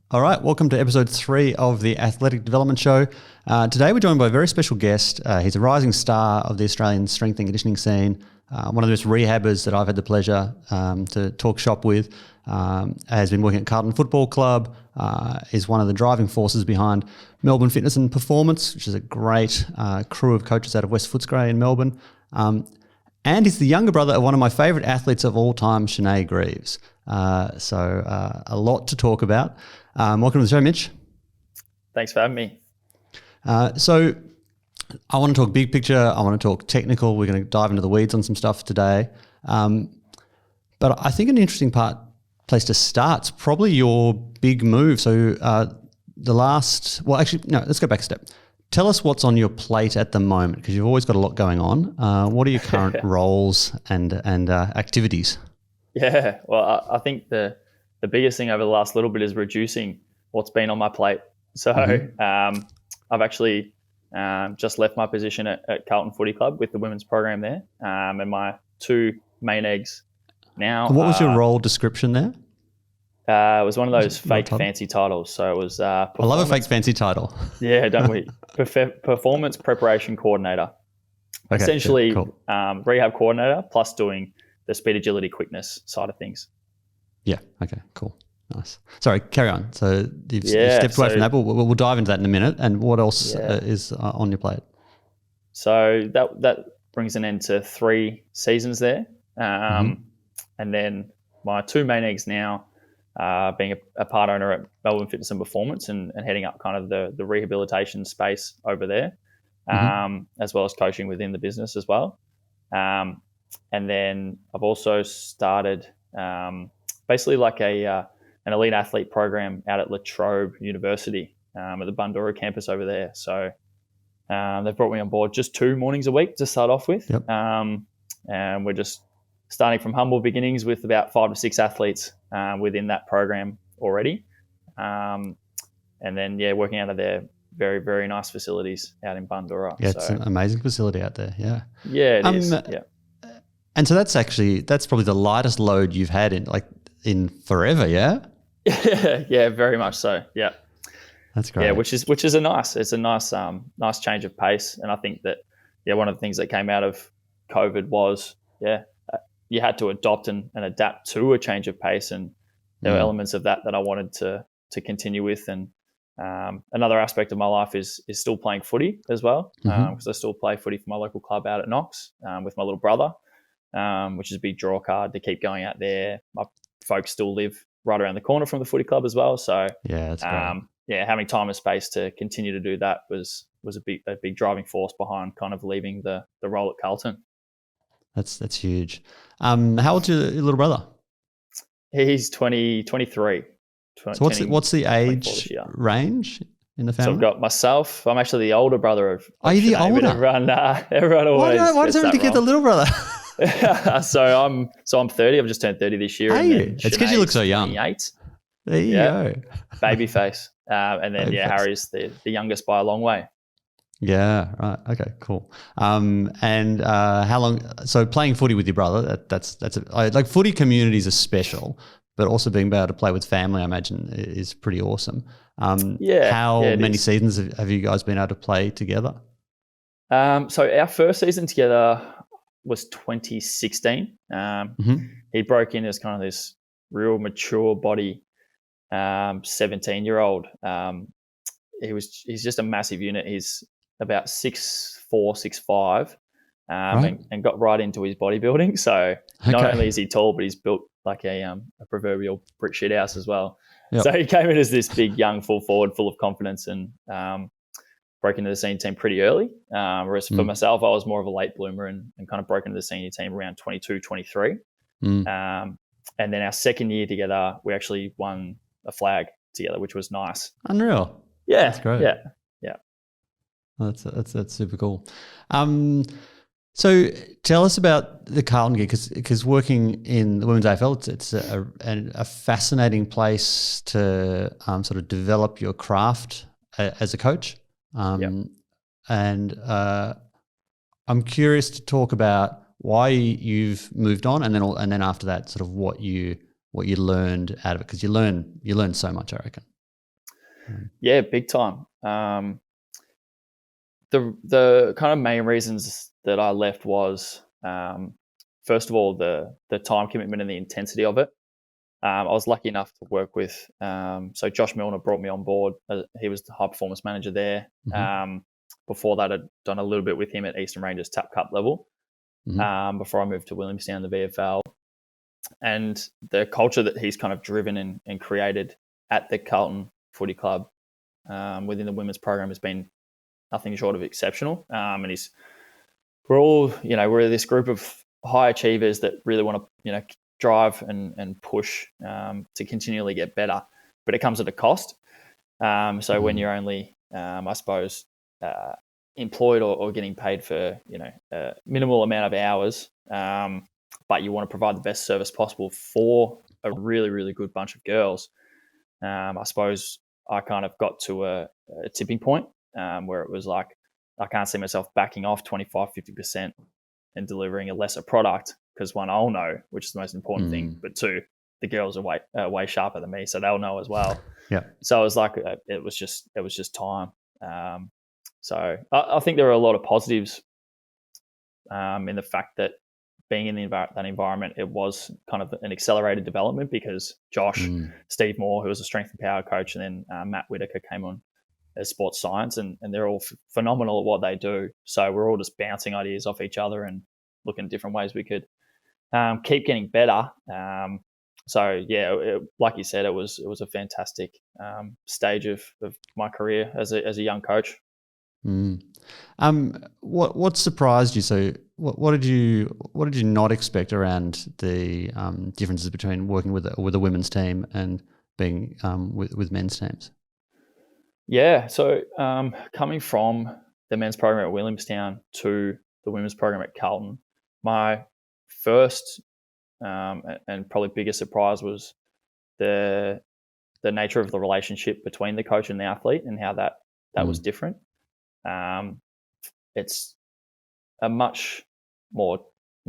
All right, welcome to episode 3 of the Athletic Development Show. Today we're joined by a very special guest. He's a rising star of the Australian strength and conditioning scene, one of those rehabbers that I've had the pleasure to talk shop with. Has been working at Carlton Football Club, is one of the driving forces behind Melbourne Fitness and Performance, which is a great crew of coaches out of West Footscray in Melbourne. And he's the younger brother of one of my favourite athletes of all time, Greaves. So a lot to talk about. Welcome to the show, Mitch. Thanks for having me. So I want to talk big picture. I want to talk technical. We're going to dive into the weeds on some stuff today. But I think an interesting place to start is probably your big move. So let's go back a step. Tell us what's on your plate at the moment, because you've always got a lot going on. What are your current roles and activities? Yeah, well, I think the biggest thing over the last little bit is reducing what's been on my plate. So I've actually just left my position at Carlton Footy Club with the women's program there, and my two main eggs now. What was your role description there? It was one of those fake fancy titles. So it was I love a fake fancy title. Yeah, don't we? Performance preparation coordinator. Okay, essentially, cool. Rehab coordinator plus doing the speed, agility, quickness side of things. Yeah. Okay. Cool. Nice. Sorry. Carry on. So you've stepped away from that, but we'll dive into that in a minute. And what else is on your plate? So that brings an end to 3 seasons there, and then my two main eggs now, being a part owner at Melbourne Fitness and Performance and heading up kind of the rehabilitation space over there, as well as coaching within the business as well. And then I've also started basically like an elite athlete program out at La Trobe University at the Bundoora campus over there. So they've brought me on board just 2 mornings a week to start off with. Yep. And we're just starting from humble beginnings with about 5 to 6 athletes within that program already. And then, working out of their very, very nice facilities out in Bundoora. Yeah, it's an amazing facility out there. Yeah. Yeah, it is. Yeah. And so that's probably the lightest load you've had in forever, yeah? Yeah, very much so. Yeah. That's great. Yeah, which is a nice nice change of pace. And I think that one of the things that came out of COVID was you had to adopt and adapt to a change of pace, and there were elements of that I wanted to continue with. And another aspect of my life is still playing footy as well, because I still play footy for my local club out at Knox with my little brother. Which is a big draw card to keep going out there. My folks still live right around the corner from the footy club as well. So that's great. Having time and space to continue to do that was a big driving force behind kind of leaving the role at Carlton. That's huge. How old's your little brother? He's 23. So what's the age range in the family? So I've got myself. I'm actually the older brother of Are you the older? Everyone always why does everybody get the little brother? So I'm 30. I've just turned 30 this year. Are you? It's because you look so young. 28. There you go. Baby face. And then Harry's the youngest by a long way. Yeah. Right. Okay. Cool. And how long? So playing footy with your brother. Like footy communities are special, but also being able to play with family, I imagine, is pretty awesome. How many seasons have you guys been able to play together? So our first season together was 2016. He broke in as kind of this real mature body, 17-year-old. He's just a massive unit. He's about 6'4", 6'5", and got right into his bodybuilding. So not only is he tall, but he's built like a proverbial brick shit house as well. Yep. So he came in as this big, young, full forward, full of confidence, and broke into the senior team pretty early. Whereas for myself, I was more of a late bloomer and kind of broke into the senior team around 22, 23. And then our second year together, we actually won a flag together, which was nice. Unreal. Yeah. That's great. Yeah. That's super cool. So tell us about the Carlton gig, because working in the Women's AFL, it's a fascinating place to sort of develop your craft as a coach. And I'm curious to talk about why you've moved on, and then after that, sort of what you learned out of it, because you learn so much, I reckon. Yeah, big time. The kind of main reasons that I left was, first of all, the time commitment and the intensity of it. I was lucky enough to work with, so Josh Milner brought me on board. He was the high performance manager there. Before that, I'd done a little bit with him at Eastern Rangers Tap Cup level, before I moved to Williamstown, the VFL. And the culture that he's kind of driven and created at the Carlton Footy Club within the women's program has been nothing short of exceptional. And we're this group of high achievers that really want to, drive and push to continually get better, but it comes at a cost. So when you're only, I suppose, employed or getting paid for, a minimal amount of hours, but you want to provide the best service possible for a really, really good bunch of girls, I suppose I kind of got to a tipping point where it was like, I can't see myself backing off 25, 50% and delivering a lesser product because one, I'll know, which is the most important thing, but two, the girls are way sharper than me, so they'll know as well. Yeah. So it was like, it was just time. So I think there are a lot of positives in the fact that being in that environment, it was kind of an accelerated development because Josh, Steve Moore, who was a strength and power coach, and then Matt Whitaker came on as sports science, and they're all phenomenal at what they do. So we're all just bouncing ideas off each other and looking at different ways we could keep getting better. So yeah, like you said, it was a fantastic stage of my career as a young coach. What surprised you? So what did you not expect around the differences between working with a women's team and being with men's teams? Yeah, so coming from the men's program at Williamstown to the women's program at Carlton, my first and probably biggest surprise was the nature of the relationship between the coach and the athlete and how that was different. It's a much more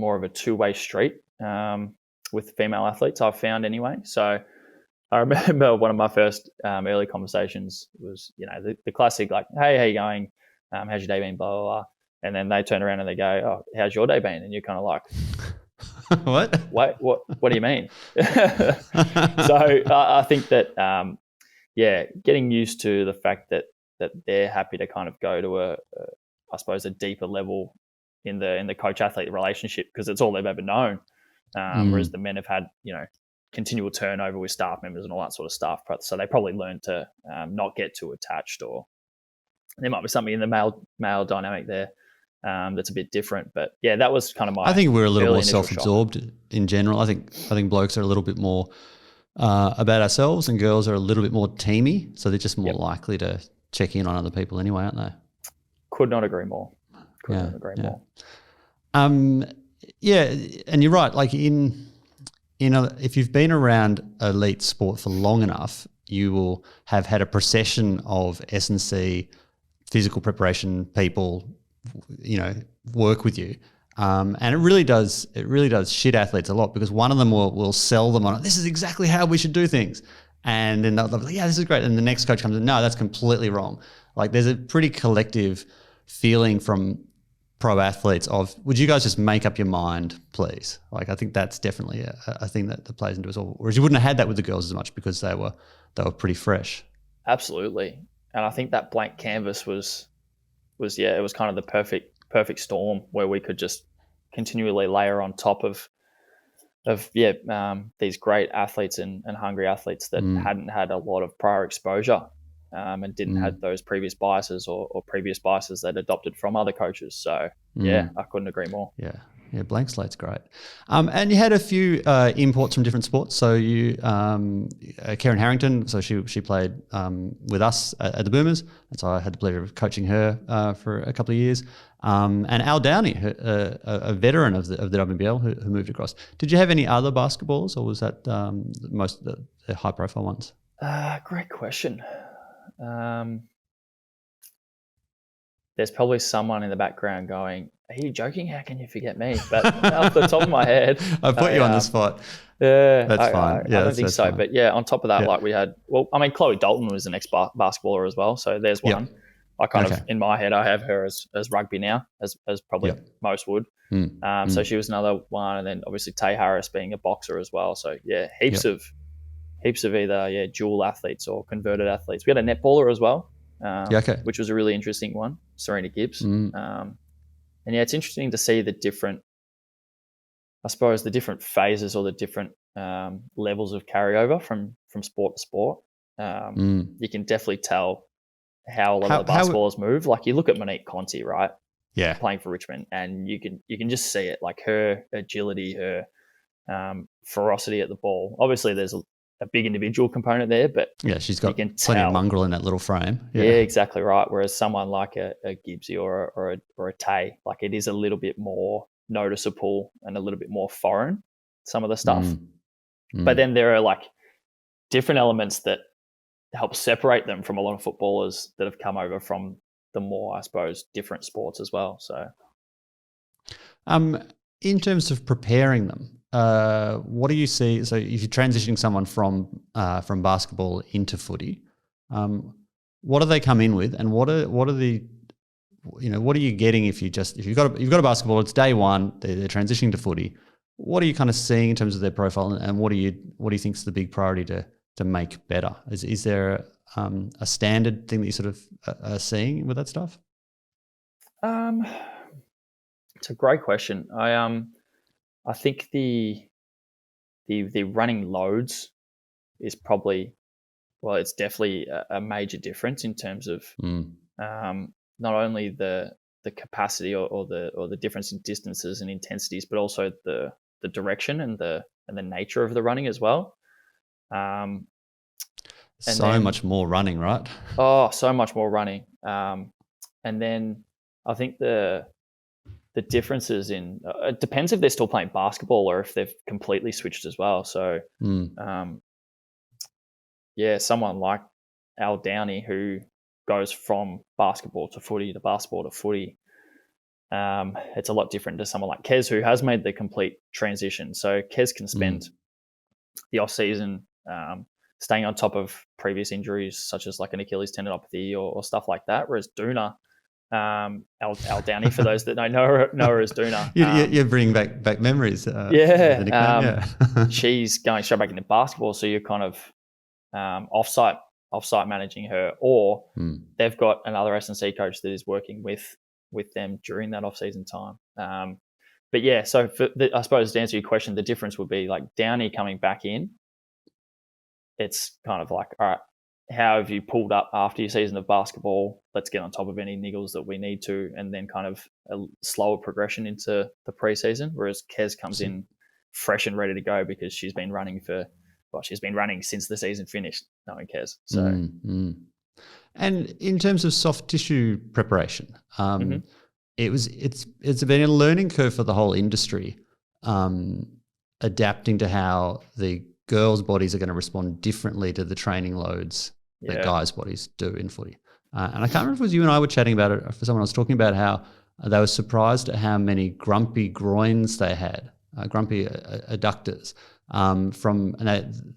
of a two-way street with female athletes, I've found anyway. So I remember one of my first early conversations was, the classic, like, hey, how you going? How's your day been? Blah, blah, blah. And then they turn around and they go, oh, how's your day been? And you're kind of like, what? Wait, what do you mean? So I think that, getting used to the fact that they're happy to kind of go to I suppose a deeper level in the coach athlete relationship because it's all they've ever known. Whereas the men have had, continual turnover with staff members and all that sort of stuff. So they probably learned to not get too attached, or there might be something in the male dynamic there that's a bit different. But yeah, that was kind of my. I think we're a little more self-absorbed shock. In general. I think blokes are a little bit more about ourselves, and girls are a little bit more teamy. So they're just more likely to check in on other people anyway, aren't they? Could not agree more. More. Yeah, and you're right. Like if you've been around elite sport for long enough, you will have had a procession of S&C physical preparation people, work with you. And it really does shit athletes a lot because one of them will sell them on it. This is exactly how we should do things. And then they'll be like, yeah, this is great. And the next coach comes in, no, that's completely wrong. Like there's a pretty collective feeling from pro athletes of, would you guys just make up your mind, please? Like I think that's definitely a thing that plays into us all. Whereas you wouldn't have had that with the girls as much because they were pretty fresh. Absolutely. And I think that blank canvas was it was kind of the perfect storm where we could just continually layer on top of these great athletes and hungry athletes that hadn't had a lot of prior exposure and didn't have those previous biases or previous biases that adopted from other coaches. So I couldn't agree more. Yeah, blank slate's great. And you had a few imports from different sports. So you, Karen Harrington, so she played with us at the Boomers, and so I had the pleasure of coaching her for a couple of years. And Al Downey, a veteran of the WNBL who moved across. Did you have any other basketballers, or was that most of the high-profile ones? Great question. there's probably someone in the background going, "Are you joking? How can you forget me?" But off the top of my head, I put you on the spot. Yeah, That's fine. I don't think so. Fine. But yeah, on top of that, Yeah. like we had, Chloe Dalton was an ex-basketballer as well. So there's one. Yep. I kind of, in my head, I have her as rugby now, as probably most would. So she was another one. And then obviously Tay Harris being a boxer as well. So yeah, heaps of either, dual athletes or converted athletes. We had a netballer as well, which was a really interesting one, Serena Gibbs. And yeah, it's interesting to see the different phases or the different levels of carryover from sport to sport. You can definitely tell how a lot of the basketballers move. Like you look at Monique Conti, right? Yeah. Playing for Richmond, and you can just see it, like her agility, her ferocity at the ball. Obviously, there's a big individual component there, but yeah, she's got plenty of mongrel in that little frame. Yeah, exactly right. Whereas someone like a Gibbsy or a Tay, like it is a little bit more noticeable and a little bit more foreign, some of the stuff. But then there are like different elements that help separate them from a lot of footballers that have come over from the more, I suppose, different sports as well. So, in terms of preparing them, what do you see? So, if you're transitioning someone from basketball into footy, what do they come in with, and what are the what are you getting if you've got a basketball, it's day one, they're transitioning to footy. What are you kind of seeing in terms of their profile, and what do you think is the big priority to make better? Is there a standard thing that you sort of are seeing with that stuff? It's a great question. I think the running loads is probably, it's definitely a major difference in terms of not only the capacity or the difference in distances and intensities, but also the direction and the nature of the running as well. Much more running, right? Oh, so much more running. And then I think the differences in it depends if they're still playing basketball or if they've completely switched as well. So, someone like Al Downey who goes from basketball to footy to basketball to footy, it's a lot different to someone like Kez who has made the complete transition. So Kez can spend the off season staying on top of previous injuries such as like an Achilles tendinopathy or stuff like that, whereas Duna, Al Downey, for those that know her as Duna. You're bringing back memories. She's going straight back into basketball, so you're kind of offsite managing her, or they've got another S&C coach that is working with them during that off-season time. But yeah, so I suppose to answer your question, the difference would be like Downey coming back in. It's kind of like, all right, how have you pulled up after your season of basketball? Let's get on top of any niggles that we need to, and then kind of a slower progression into the preseason. Whereas Kez comes in fresh and ready to go because she's been running since the season finished, knowing Kez. So, and in terms of soft tissue preparation, it's been a learning curve for the whole industry, adapting to how the girls' bodies are going to respond differently to the training loads that guys' bodies do in footy. And I can't remember if it was you and I were chatting about it, or for someone else talking about how they were surprised at how many grumpy groins they had, grumpy adductors. And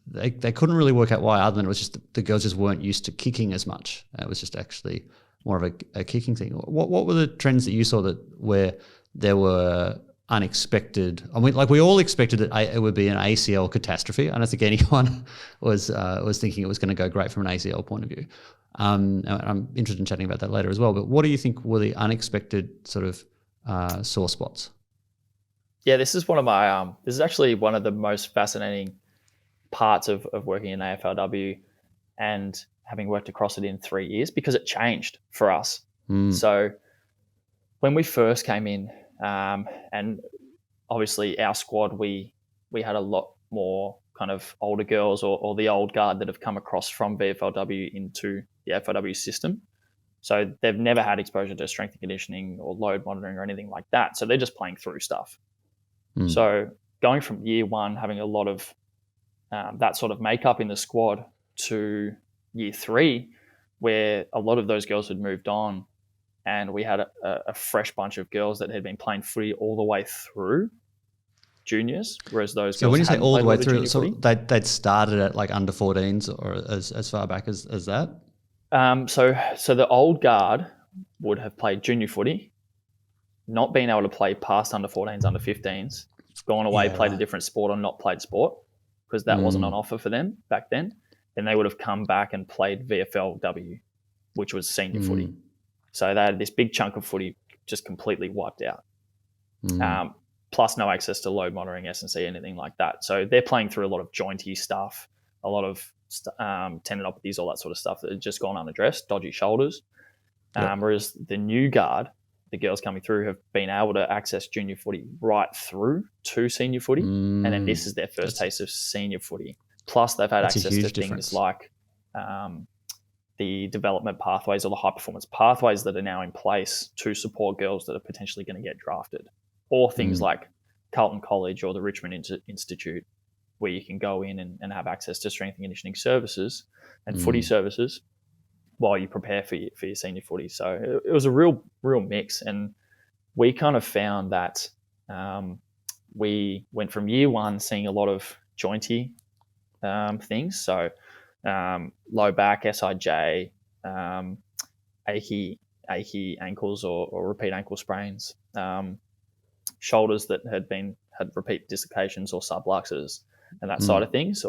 they couldn't really work out why, other than it was just the girls just weren't used to kicking as much. It was just actually more of a kicking thing. What were the trends that you saw where there were unexpected? I mean, like we all expected that it would be an ACL catastrophe. I don't think anyone was thinking it was going to go great from an ACL point of view. And I'm interested in chatting about that later as well. But what do you think were the unexpected sort of sore spots? Yeah, this is one of my this is actually one of the most fascinating parts of working in AFLW and having worked across it in 3 years, because it changed for us. So when we first came in, and obviously our squad, we had a lot more kind of older girls or the old guard that have come across from VFLW into the AFLW system. So they've never had exposure to strength and conditioning or load monitoring or anything like that. So they're just playing through stuff. So going from year one, having a lot of that sort of makeup in the squad, to year three, where a lot of those girls had moved on, and we had a fresh bunch of girls that had been playing footy all the way through juniors, whereas those So girls when you say hadn't all the played a way lot of through, junior so footy. they'd started at like under 14s or as far back as that? So the old guard would have played junior footy, not being able to play past under 14s, under 15s, gone away, Yeah, played a right. different sport or not played sport because that wasn't on offer for them back then. Then they would have come back and played VFLW, which was senior footy. So they had this big chunk of footy just completely wiped out. Plus no access to load monitoring, S&C, anything like that. So they're playing through a lot of jointy stuff, a lot of tendinopathies, all that sort of stuff that had just gone unaddressed, dodgy shoulders. Whereas the new guard, the girls coming through, have been able to access junior footy right through to senior footy. And then this is their first taste of senior footy. Plus they've had access to things like the development pathways or the high performance pathways that are now in place to support girls that are potentially going to get drafted, or things like Carlton College or the Richmond Institute, where you can go in and have access to strength and conditioning services and footy services while you prepare for your senior footy. So it was a real mix, and we kind of found that we went from year one seeing a lot of jointy things, so low back, SIJ, achy ankles or repeat ankle sprains, shoulders that had repeat dislocations or subluxes and that side of things,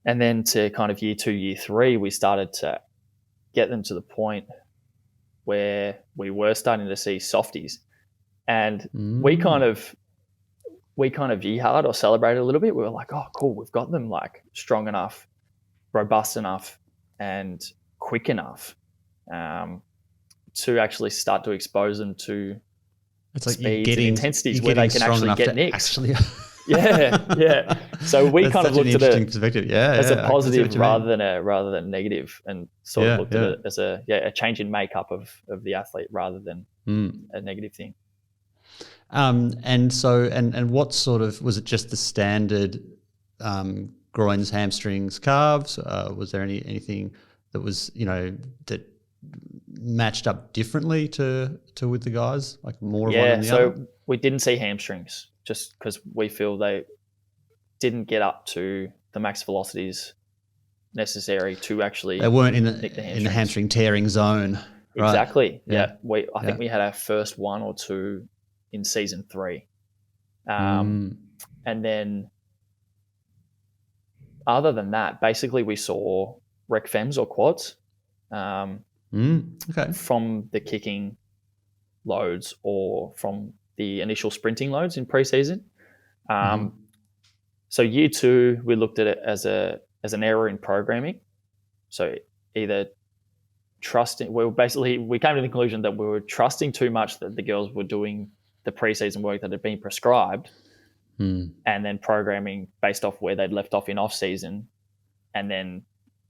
and then to kind of year 2, year 3, we started to get them to the point where we were starting to see softies, and we kind of yeehard or celebrated a little bit. We were like, oh, cool, we've got them like strong enough, robust enough, and quick enough to actually start to expose them to speeds and intensities where they can actually get nicks. Yeah. So we kind of looked at it as a positive rather than negative, and sort of looked at it as a change in makeup of the athlete rather than a negative thing. And what sort of, was it just the standard groins, hamstrings, calves? Was there anything that was, that matched up differently to with the guys, like more of one than the other? So we didn't see hamstrings just because we feel they didn't get up to the max velocities necessary to actually. They weren't in the hamstring tearing zone. Right? Exactly. Yeah. I think we had our first 1 or 2 in season 3, and then other than that, basically we saw rec fems or quads. From the kicking loads or from the initial sprinting loads in preseason. So year 2, we looked at it as an error in programming. So either trusting, we came to the conclusion that we were trusting too much that the girls were doing the preseason work that had been prescribed, and then programming based off where they'd left off in off season, and then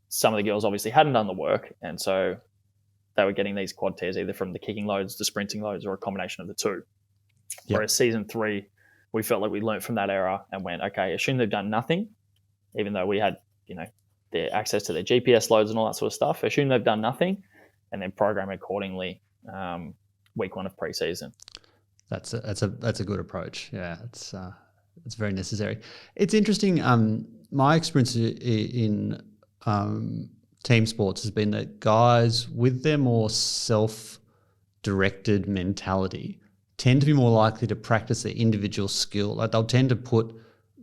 some of the girls obviously hadn't done the work, and so they were getting these quad tears either from the kicking loads, the sprinting loads, or a combination of the two. Whereas season 3, we felt like we learned from that error and went, okay, assume they've done nothing, even though we had, their access to their GPS loads and all that sort of stuff. Assume they've done nothing, and then program accordingly. Week 1 of preseason. That's a good approach. Yeah, it's very necessary. It's interesting. My experience in team sports has been that guys with their more self-directed mentality tend to be more likely to practice their individual skill. Like they'll tend to put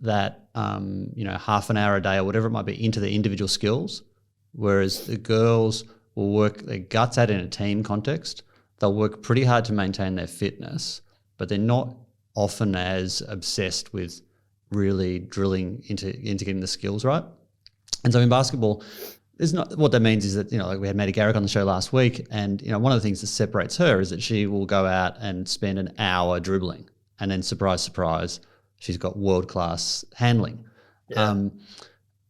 that, half an hour a day or whatever it might be into their individual skills, whereas the girls will work their guts out in a team context. They'll work pretty hard to maintain their fitness, but they're not often as obsessed with really drilling into getting the skills right. And so in basketball, what that means is that, like we had Maddie Garrick on the show last week, and, one of the things that separates her is that she will go out and spend an hour dribbling, and then surprise, surprise, she's got world-class handling. Yeah.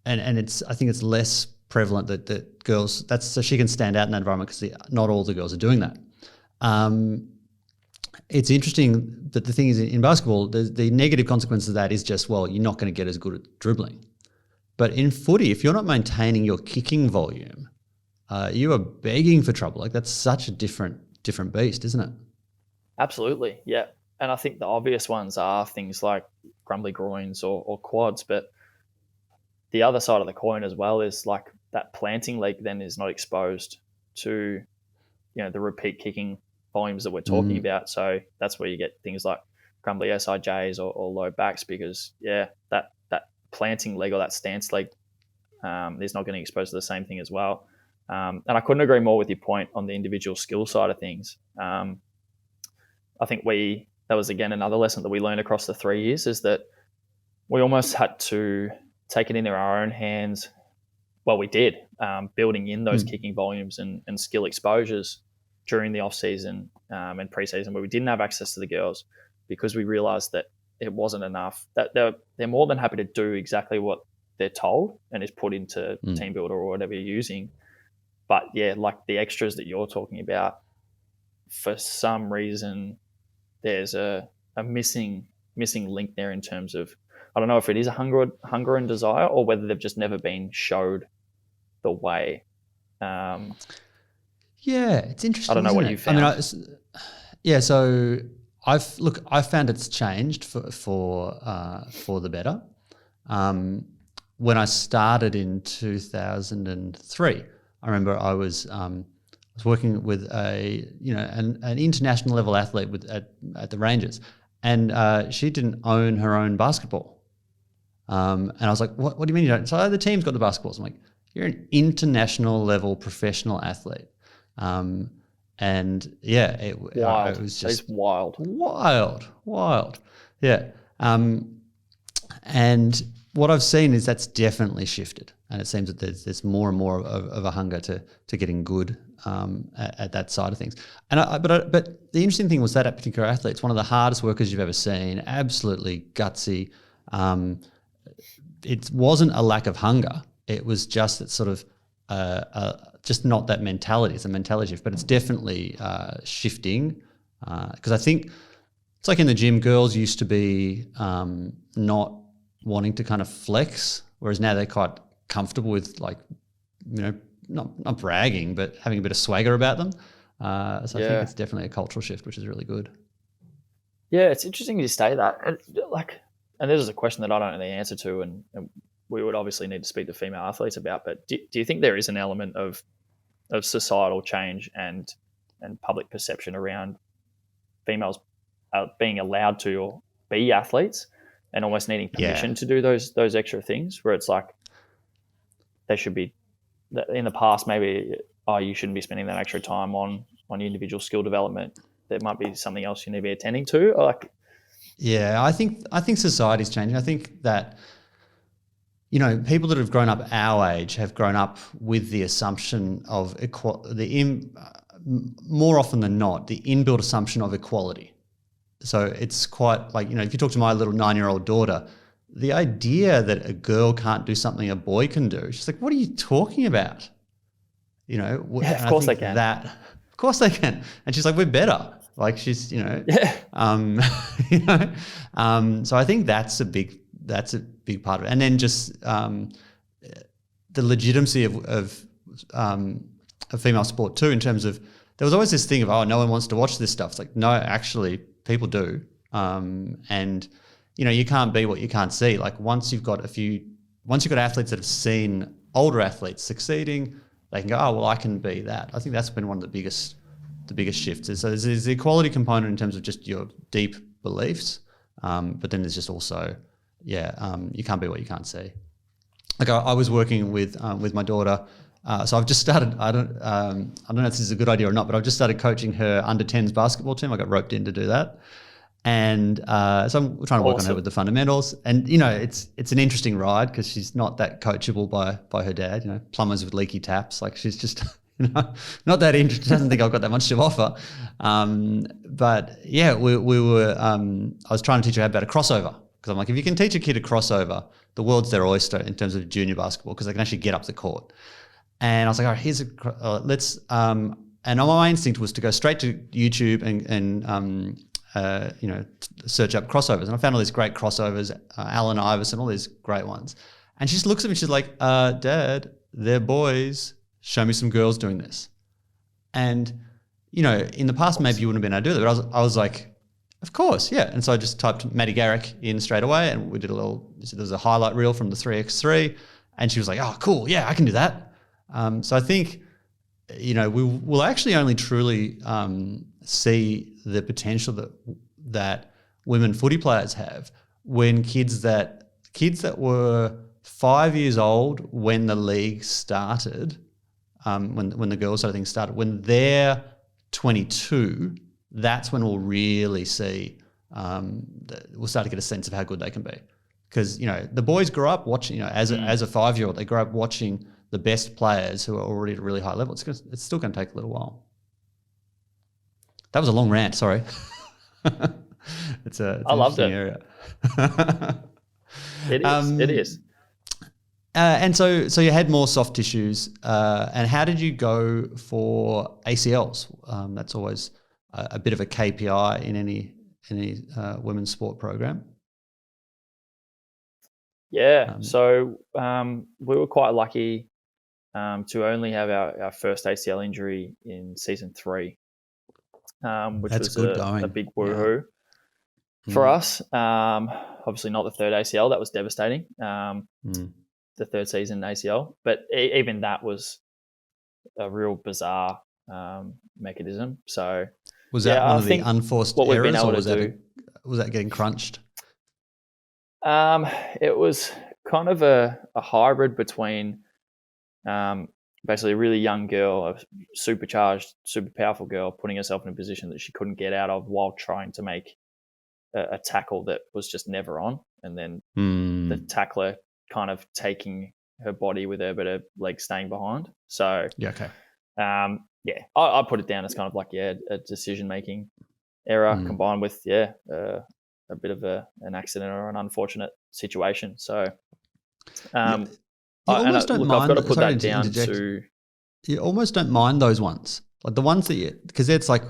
And I think it's less prevalent that girls, so she can stand out in that environment because not all the girls are doing that. It's interesting that the thing is in basketball, the negative consequence of that is just, well, you're not going to get as good at dribbling. But in footy, if you're not maintaining your kicking volume, you are begging for trouble. Like that's such a different different beast, isn't it? Absolutely, yeah. And I think the obvious ones are things like grumbly groins or quads, but the other side of the coin as well is like that planting leg then is not exposed to, the repeat kicking volumes that we're talking about. So that's where you get things like grumbly SIJs or low backs, because that planting leg or that stance leg is not getting exposed to the same thing as well. And I couldn't agree more with your point on the individual skill side of things. I think that was again another lesson that we learned across the 3 years, is that we almost had to take it into our own hands. Well, we did, building in those kicking volumes and skill exposures during the off season and pre-season, where we didn't have access to the girls, because we realized that it wasn't enough. That they're more than happy to do exactly what they're told and is put into Team Builder or whatever you're using. But yeah, like the extras that you're talking about, for some reason, there's a missing link there in terms of, I don't know if it is a hunger and desire, or whether they've just never been showed the way. Yeah, it's interesting. I don't know what you found. I mean, so I found it's changed for the better. When I started in 2003, I remember I was working with an international level athlete at the Rangers, and she didn't own her own basketball. And I was like, what do you mean you don't? So the team's got the basketballs. I'm like, you're an international level professional athlete. And yeah, it was just it's wild. Yeah. And what I've seen is that's definitely shifted, and it seems that there's more and more of a hunger to getting good at that side of things. But the interesting thing was that particular athlete, it's one of the hardest workers you've ever seen. Absolutely gutsy. It wasn't a lack of hunger. It was just that sort of just not that mentality. It's a mentality shift, but it's definitely shifting, because I think it's like in the gym, girls used to be not wanting to kind of flex, whereas now they're quite comfortable with, like, not bragging, but having a bit of swagger about them. I think it's definitely a cultural shift, which is really good. Yeah, it's interesting you say that. And this is a question that I don't know the answer to, and we would obviously need to speak to female athletes about. But do you think there is an element of societal change and public perception around females being allowed to be athletes and almost needing permission to do those extra things, where it's like they should be, in the past maybe, you shouldn't be spending that extra time on your individual skill development. There might be something else you need to be attending to. Or I think society's changing. I think that people that have grown up our age have grown up with the assumption of more often than not, the inbuilt assumption of equality. So it's quite like, if you talk to my little 9-year-old daughter, the idea that a girl can't do something a boy can do, she's like, what are you talking about? Of course they can. Of course they can. And she's like, we're better. Like, she's, So I think that's a big part of it. And then just the legitimacy of female sport too, in terms of, there was always this thing of, no one wants to watch this stuff. It's like, no, actually people do. And you can't be what you can't see. Like, once you've got athletes that have seen older athletes succeeding, they can go, well, I can be that. I think that's been one of the biggest shifts. So there's the equality component in terms of just your deep beliefs, but then there's just also, you can't be what you can't see. Like, I was working with my daughter, so I've just started. I don't know if this is a good idea or not, but I've just started coaching her under-10s basketball team. I got roped in to do that, and so I'm trying to work on her with the fundamentals. And it's an interesting ride, because she's not that coachable by her dad. Plumbers with leaky taps. Like, she's just not that interested. Doesn't think I've got that much to offer. But yeah, we were. I was trying to teach her about a crossover, because I'm like, if you can teach a kid a crossover, the world's their oyster in terms of junior basketball, because they can actually get up the court. And I was like, all right, let's. And my instinct was to go straight to YouTube and search up crossovers. And I found all these great crossovers, Allen Iverson, all these great ones. And she just looks at me, she's like, Dad, they're boys. Show me some girls doing this. And in the past, maybe you wouldn't have been able to do that. But I was like, of course, yeah. And so I just typed Maddie Garrick in straight away, and we did there was a highlight reel from the 3x3, and she was like, oh, cool, yeah, I can do that. So I think, we will actually only truly see the potential that women footy players have when kids that were 5 years old when the league started, when the girls side of things started, when they're 22, that's when we'll really see, we'll start to get a sense of how good they can be. Because, the boys grow up watching, as a 5-year-old, they grow up watching the best players who are already at a really high level. It's still going to take a little while. That was a long rant, sorry. It's I loved it. Area. It is. And so you had more soft tissues. And how did you go for ACLs? That's always a bit of a KPI in any women's sport program. Yeah. So we were quite lucky to only have our first ACL injury in season 3, which was a big woohoo for us. Obviously not the third ACL. That was devastating. The third season ACL. But even that was a real bizarre mechanism. So was that one of the unforced errors, or was that getting crunched? It was kind of a hybrid between basically a really young girl, a supercharged, super powerful girl, putting herself in a position that she couldn't get out of while trying to make a tackle that was just never on, and then the tackler kind of taking her body with her, but her legs staying behind. So I put it down as kind of like a decision-making error combined with a bit of an accident or an unfortunate situation. So you almost don't mind. I've got to put that down to. You almost don't mind those ones, like the ones that because it's like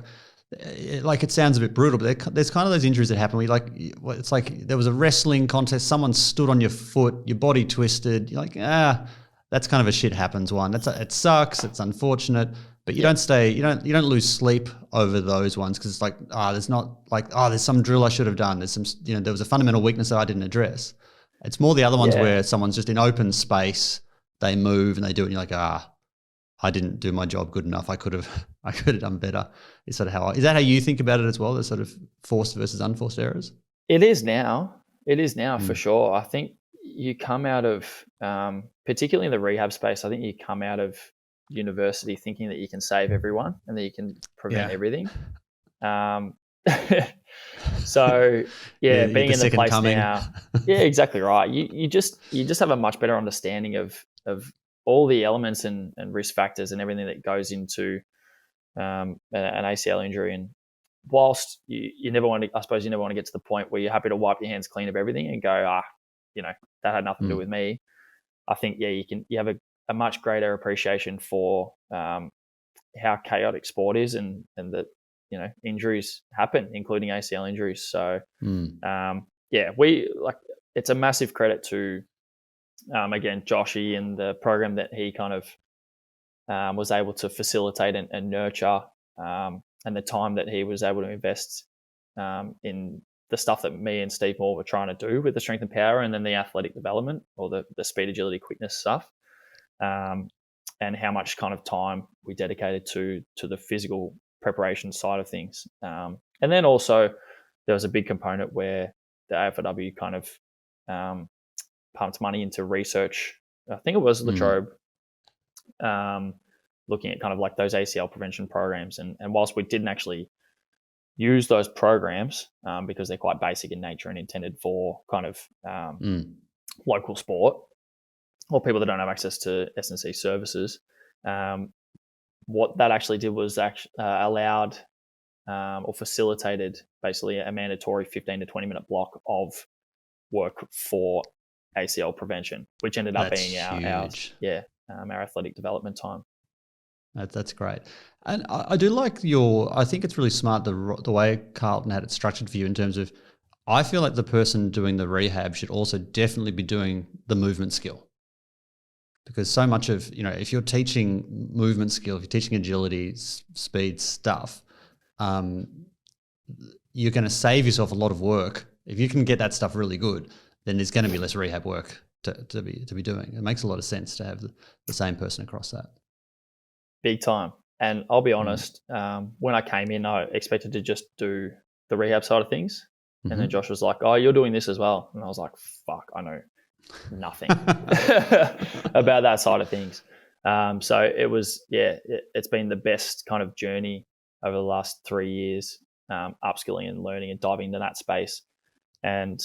it sounds a bit brutal, but there's kind of those injuries that happen where it's like there was a wrestling contest, someone stood on your foot, your body twisted. You're like, that's kind of a shit happens one. It sucks. It's unfortunate. But you don't lose sleep over those ones because it's like, there's some drill I should have done. There's some, there was a fundamental weakness that I didn't address. It's more the other ones where someone's just in open space, they move and they do it, and you're like, I didn't do my job good enough. I could have done better. Is that how you think about it as well? The sort of forced versus unforced errors. It is now for sure. I think you come out of, particularly in the rehab space, I think you come out of university thinking that you can save everyone and that you can prevent everything. So being in the place now, exactly right. You just have a much better understanding of all the elements and risk factors and everything that goes into an ACL injury. And whilst you never want to, I suppose you never want to get to the point where you're happy to wipe your hands clean of everything and go, that had nothing to do with me. I think you have a much greater appreciation for how chaotic sport is and that injuries happen, including ACL injuries. So it's a massive credit to again Joshy and the program that he kind of was able to facilitate and nurture, and the time that he was able to invest in the stuff that me and Steve Moore were trying to do with the strength and power, and then the athletic development or the speed, agility, quickness stuff. And how much kind of time we dedicated to the physical preparation side of things. And then also there was a big component where the AFLW kind of pumped money into research. I think it was Latrobe, looking at kind of like those ACL prevention programs. And whilst we didn't actually use those programs because they're quite basic in nature and intended for kind of local sport, or people that don't have access to S&C services, what that actually did was allowed or facilitated basically a mandatory 15 to 20 minute block of work for ACL prevention, which ended up being our athletic development time. That's great. And I do like I think it's really smart the way Carlton had it structured for you in terms of, I feel like the person doing the rehab should also definitely be doing the movement skill. because so much of, if you're teaching movement skill, if you're teaching agility, speed stuff, you're going to save yourself a lot of work. If you can get that stuff really good, then there's going to be less rehab work to be doing. It makes a lot of sense to have the same person across that. Big time. And I'll be honest, when I came in, I expected to just do the rehab side of things. And then Josh was like, "Oh, you're doing this as well." And I was like, "Fuck, I know nothing about that side of things." So it was, it's been the best kind of journey over the last 3 years, upskilling and learning and diving into that space. And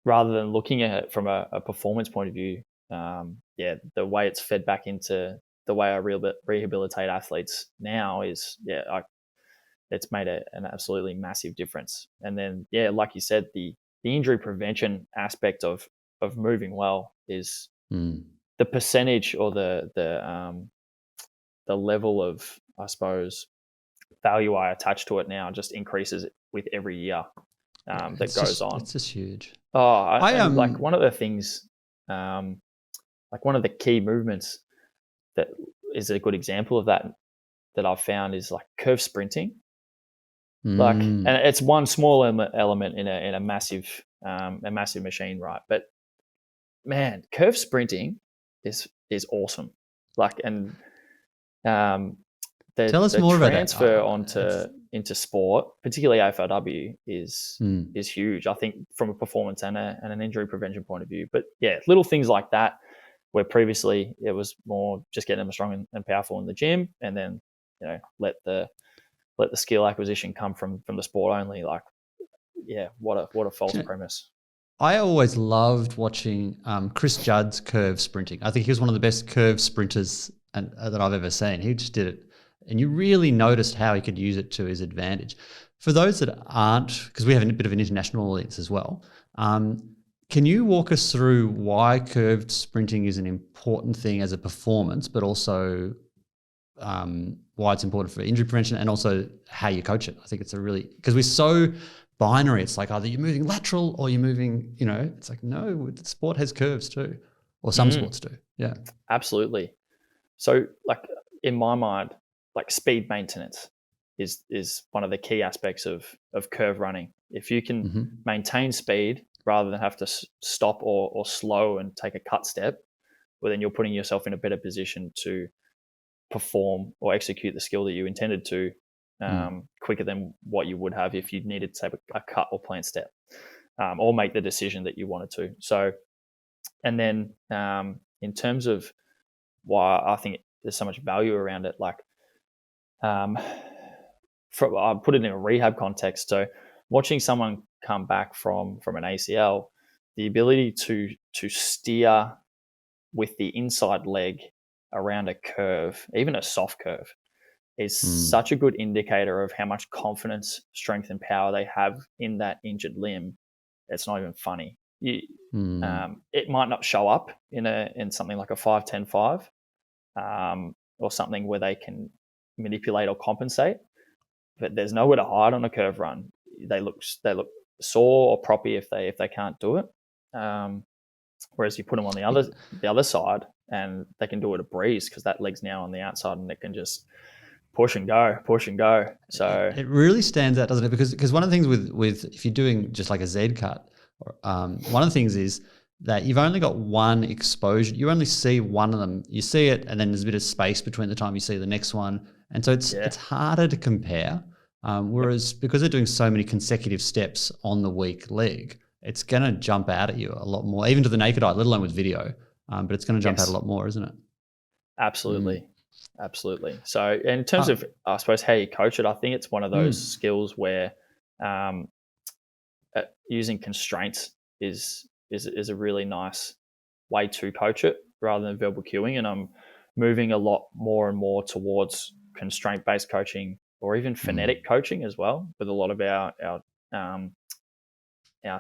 rather than looking at it from a performance point of view, the way it's fed back into the way I rehabilitate athletes now is, it's made an absolutely massive difference. And then, like you said, the injury prevention aspect of moving well is the percentage or the level of, I suppose, value I attach to it now just increases with every year that goes on. It's just huge. Like one of the things, like one of the key movements that is a good example of that I've found is like curve sprinting. Like, and it's one small element in a massive machine, right? But man, curve sprinting is awesome. Like, and tell us more about that. Transfer into sport, particularly AFLW, is huge. I think from a performance and an injury prevention point of view. But little things like that, where previously it was more just getting them strong and powerful in the gym, and then let the skill acquisition come from the sport only. Like, what a false premise. I always loved watching Chris Judd's curve sprinting. I think he was one of the best curve sprinters that I've ever seen. He just did it, and you really noticed how he could use it to his advantage. For those that aren't, because we have a bit of an international audience as well, can you walk us through why curved sprinting is an important thing as a performance, but also why it's important for injury prevention, and also how you coach it? I think it's because we're so binary. It's like either you're moving lateral or you're moving, it's like, no, the sport has curves too, or some sports do. Yeah, absolutely. So like in my mind, like speed maintenance is one of the key aspects of curve running. If you can maintain speed rather than have to stop or slow and take a cut step, well, then you're putting yourself in a better position to perform or execute the skill that you intended to quicker than what you would have if you needed to take a cut or plant step, or make the decision that you wanted to. So, and then in terms of why I think there's so much value around it, like I put it in a rehab context. So watching someone come back from an ACL, the ability to steer with the inside leg around a curve, even a soft curve, is such a good indicator of how much confidence, strength, and power they have in that injured limb. It's not even funny. It might not show up in something like a 5-10-5, or something where they can manipulate or compensate, but there's nowhere to hide on a curve run. They look sore or proppy if they can't do it. Whereas you put them on the other side, and they can do it a breeze because that leg's now on the outside and it can just push and go. So it really stands out, doesn't it? Because one of the things with if you're doing just like a Z cut, one of the things is that you've only got one exposure. You only see one of them. You see it, and then there's a bit of space between the time you see the next one, and so it's harder to compare. Whereas because they're doing so many consecutive steps on the weak leg, it's going to jump out at you a lot more, even to the naked eye, let alone with video. But it's going to jump out a lot more, isn't it? Absolutely. Absolutely. So in terms of, I suppose, how you coach it, I think it's one of those skills where using constraints is a really nice way to coach it rather than verbal cueing. And I'm moving a lot more and more towards constraint-based coaching, or even phonetic coaching as well, with a lot of our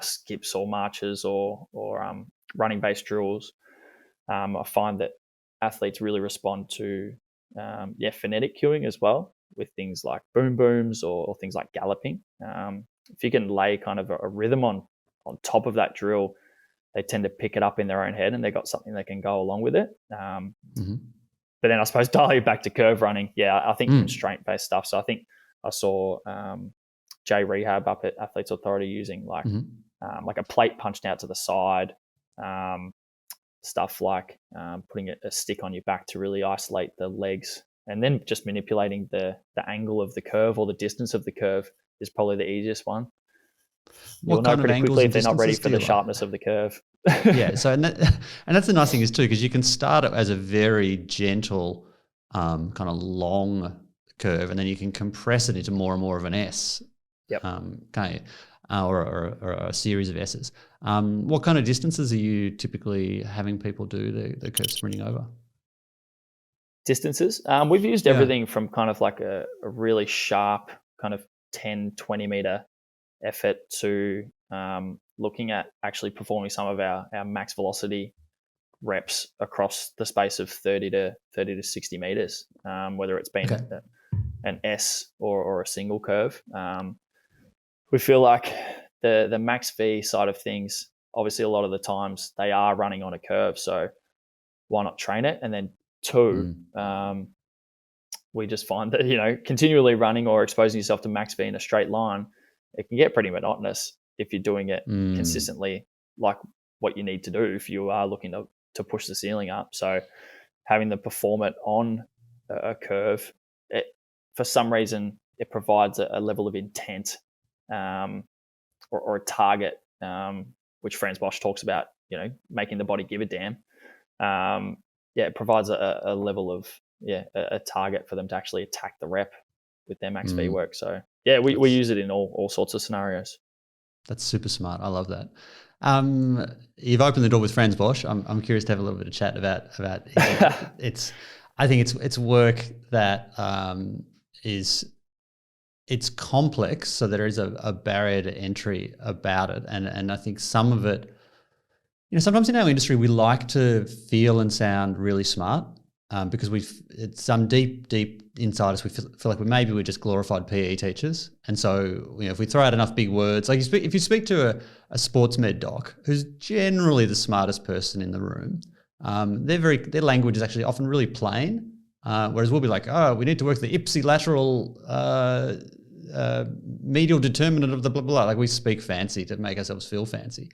skips or marches or running-based drills. I find that athletes really respond to phonetic cueing as well, with things like boom booms or things like galloping. If you can lay kind of a rhythm on top of that drill, they tend to pick it up in their own head and they've got something that can go along with it. But then I suppose dial you back to curve running. Yeah, I think constraint-based stuff. So I think I saw Jay Rehab up at Athletes Authority using like a plate punched out to the side, stuff like putting a stick on your back to really isolate the legs, and then just manipulating the angle of the curve or the distance of the curve is probably the easiest one. You'll know pretty quickly if they're not ready for the sharpness of the curve. Yeah, so and that's the nice thing is too, because you can start it as a very gentle, kind of long curve, and then you can compress it into more and more of an S. Yep. Or a series of S's. What kind of distances are you typically having people do the curve sprinting over? Distances? We've used everything from kind of like a really sharp kind of 10, 20 meter effort to looking at actually performing some of our max velocity reps across the space of 30 to 60 meters, whether it's been an S or a single curve. We feel like the max V side of things, obviously a lot of the times they are running on a curve, so why not train it? And then two, we just find that, continually running or exposing yourself to max V in a straight line, it can get pretty monotonous if you're doing it consistently, like what you need to do if you are looking to push the ceiling up. So having them perform it on a curve, for some reason, it provides a level of intent or a target, which Franz Bosch talks about, making the body give a damn. It provides a level of a target for them to actually attack the rep with their max V work. So we use it in all sorts of scenarios. That's super smart. I love that. You've opened the door with Franz Bosch. I'm curious to have a little bit of chat about it's. I think it's work that it's complex, so there is a barrier to entry about it, and I think some of it, sometimes in our industry we like to feel and sound really smart because it's some deep inside us we feel like we're just glorified PE teachers, and so if we throw out enough big words, like if you speak to a sports med doc who's generally the smartest person in the room, their language is actually often really plain, whereas we'll be like, oh, we need to work the ipsilateral medial determinant of the blah, blah, blah. Like we speak fancy to make ourselves feel fancy.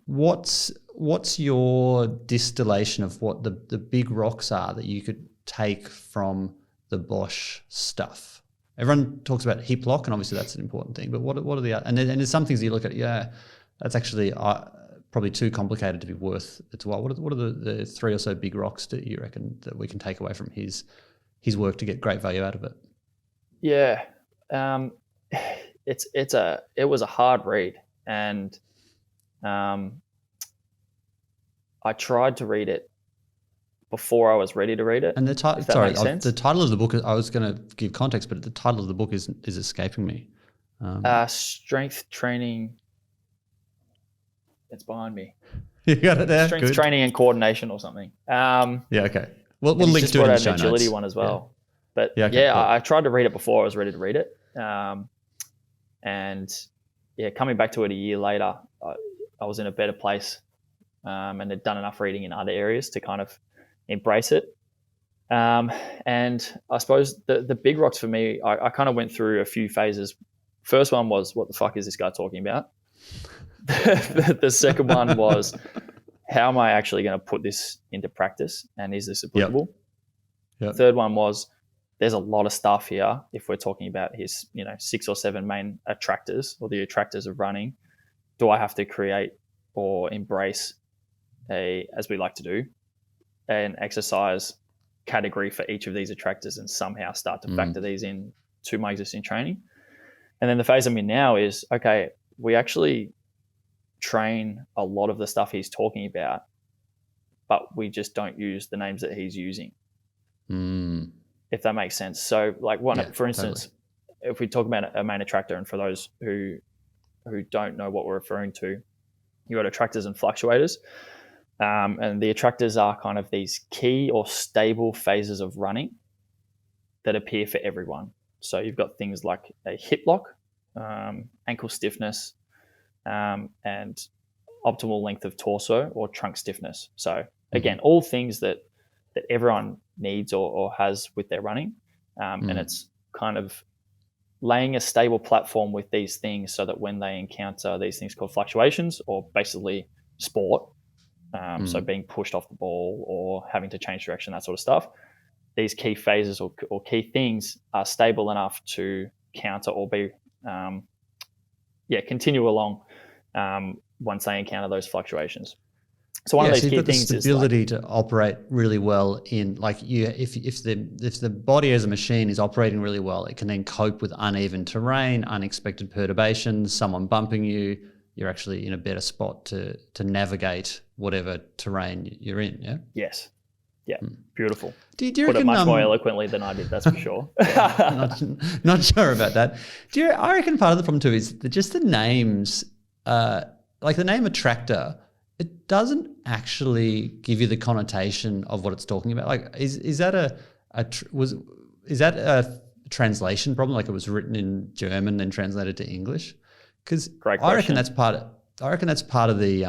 What's your distillation of what the big rocks are that you could take from the Bosch stuff? Everyone talks about hip lock, and obviously that's an important thing, but what are the other, and there's some things you look at, that's actually probably too complicated to be worth its while. What are the three or so big rocks that you reckon that we can take away from his work to get great value out of it? Yeah, it was a hard read, and I tried to read it before I was ready to read it. And the title of the book, I was going to give context, but the title of the book is escaping me. Strength training. It's behind me. You got it there. Strength training and coordination or something. Okay. We'll link to it in the show notes. An agility one as well. But cool. I tried to read it before I was ready to read it. And coming back to it a year later, I was in a better place and had done enough reading in other areas to kind of embrace it. And I suppose the big rocks for me, I kind of went through a few phases. First one was, what the fuck is this guy talking about? The second one was, how am I actually going to put this into practice, and is this applicable? Yep. Third one was, there's a lot of stuff here. If we're talking about his 6 or 7 main attractors, or the attractors of running, do I have to create or embrace as we like to do, an exercise category for each of these attractors and somehow start to factor these in to my existing training? And then the phase I'm in now is, okay, we actually train a lot of the stuff he's talking about, but we just don't use the names that he's using. If that makes sense. So like for instance, if we talk about a main attractor, and for those who don't know what we're referring to, you got attractors and fluctuators. And the attractors are kind of these key or stable phases of running that appear for everyone. So you've got things like a hip lock, ankle stiffness, and optimal length of torso or trunk stiffness. So again, all things that everyone needs or has with their running. And it's kind of laying a stable platform with these things so that when they encounter these things called fluctuations, or basically sport, so being pushed off the ball or having to change direction, that sort of stuff, these key phases or key things are stable enough to counter or be, continue along once they encounter those fluctuations. So one of these key things is the stability to operate really well in, like, if the body as a machine is operating really well, it can then cope with uneven terrain, unexpected perturbations, someone bumping you. You're actually in a better spot to navigate whatever terrain you're in. Yeah. Yes. Yeah. Beautiful. Do you put reckon, it much more eloquently than I did, that's for sure. not sure about that. I reckon part of the problem too is that just the names, like the name attractor, it doesn't actually give you the connotation of what it's talking about. Like, is that a translation problem? Like, it was written in German then translated to English? Because I reckon that's part of the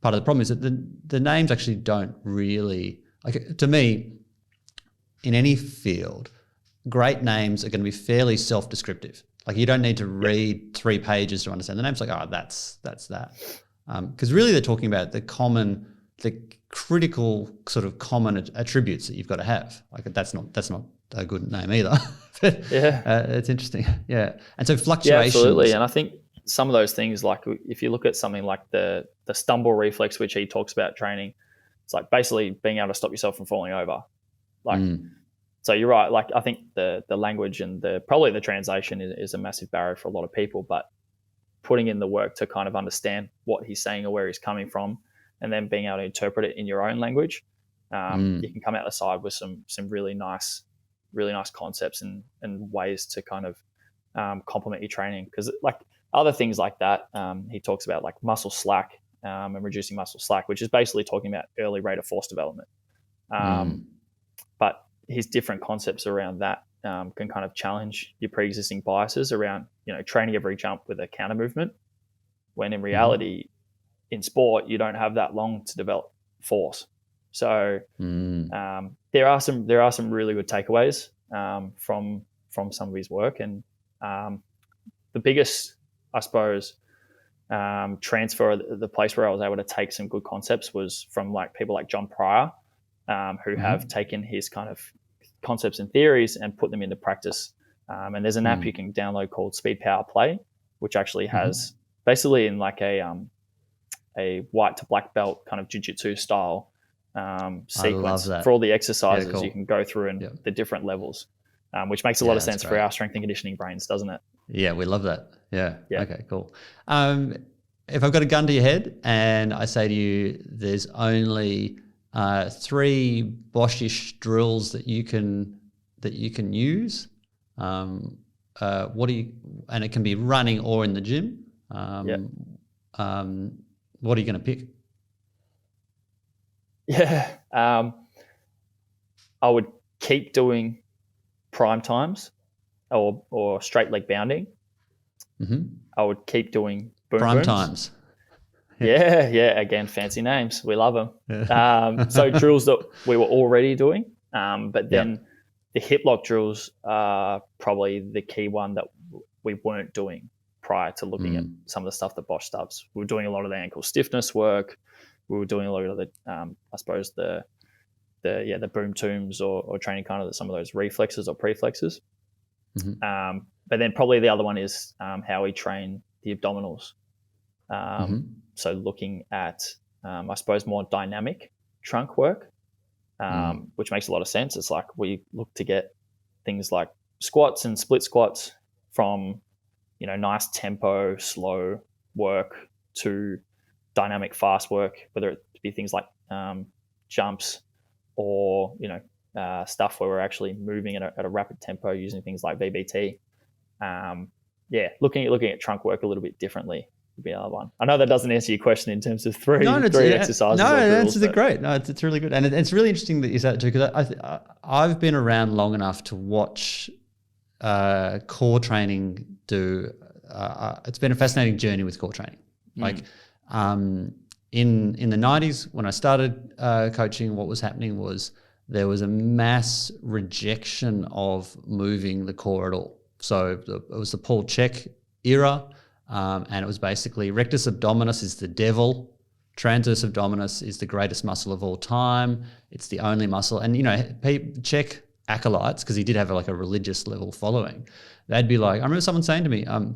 problem, is that the names actually don't really, like, to me, in any field, great names are going to be fairly self-descriptive. Like, you don't need to read 3 pages to understand the names. Like, oh, that's that. Because really they're talking about the critical sort of common attributes that you've got to have. Like, that's not a good name either. But, it's interesting. Yeah. And so fluctuations. Yeah, absolutely. And I think some of those things, like if you look at something like the stumble reflex, which he talks about training, it's like basically being able to stop yourself from falling over. Like, so you're right. Like, I think the language and probably the translation is a massive barrier for a lot of people, but putting in the work to kind of understand what he's saying or where he's coming from, and then being able to interpret it in your own language, you can come out the side with some really nice concepts and ways to kind of complement your training. Because like other things like that, he talks about like muscle slack and reducing muscle slack, which is basically talking about early rate of force development. But his different concepts around that can kind of challenge your pre-existing biases around, training every jump with a counter movement, when in reality, in sport, you don't have that long to develop force. So there are some really good takeaways from some of his work, and the biggest, I suppose, transfer, the place where I was able to take some good concepts was from like people like John Pryor, who have taken his kind of concepts and theories and put them into practice. And there's an app you can download called Speed Power Play, which actually has basically in like a white to black belt kind of jiu-jitsu style sequence for all the exercises. Yeah, cool. You can go through and the different levels, which makes a lot of sense for our strength and conditioning brains, doesn't it? Yeah, we love that. Yeah. Okay, cool. If I've got a gun to your head and I say to you, there's only 3 Boschish drills that you can use, what do you? And it can be running or in the gym. What are you going to pick? Yeah, I would keep doing prime times or straight leg bounding. I would keep doing boom prime booms. Times. Yeah. Again, fancy names. We love them. So drills that we were already doing, but then the hip lock drills are probably the key one that we weren't doing prior to looking at some of the stuff that Bosch does. We were doing a lot of the ankle stiffness work. We were doing a lot of the, I suppose the boom tombs or training kind of some of those reflexes or preflexes. But then probably the other one is how we train the abdominals. So looking at, I suppose, more dynamic trunk work, which makes a lot of sense. It's like we look to get things like squats and split squats from, nice tempo, slow work to dynamic fast work, whether it be things like jumps or, stuff where we're actually moving at a rapid tempo using things like VBT. Looking at trunk work a little bit differently would be another one. I know that doesn't answer your question in terms of three exercises. No, it answers it great. No, it's really good. And it's really interesting that you said it too, because I've been around long enough to watch core training do, it's been a fascinating journey with core training. Like, In the 90s, when I started coaching, what was happening was there was a mass rejection of moving the core at all. So it was the Paul Chek era, and it was basically rectus abdominis is the devil, transverse abdominis is the greatest muscle of all time. It's the only muscle. And, Chek acolytes, because he did have a religious level following, they'd be like, I remember someone saying to me, oh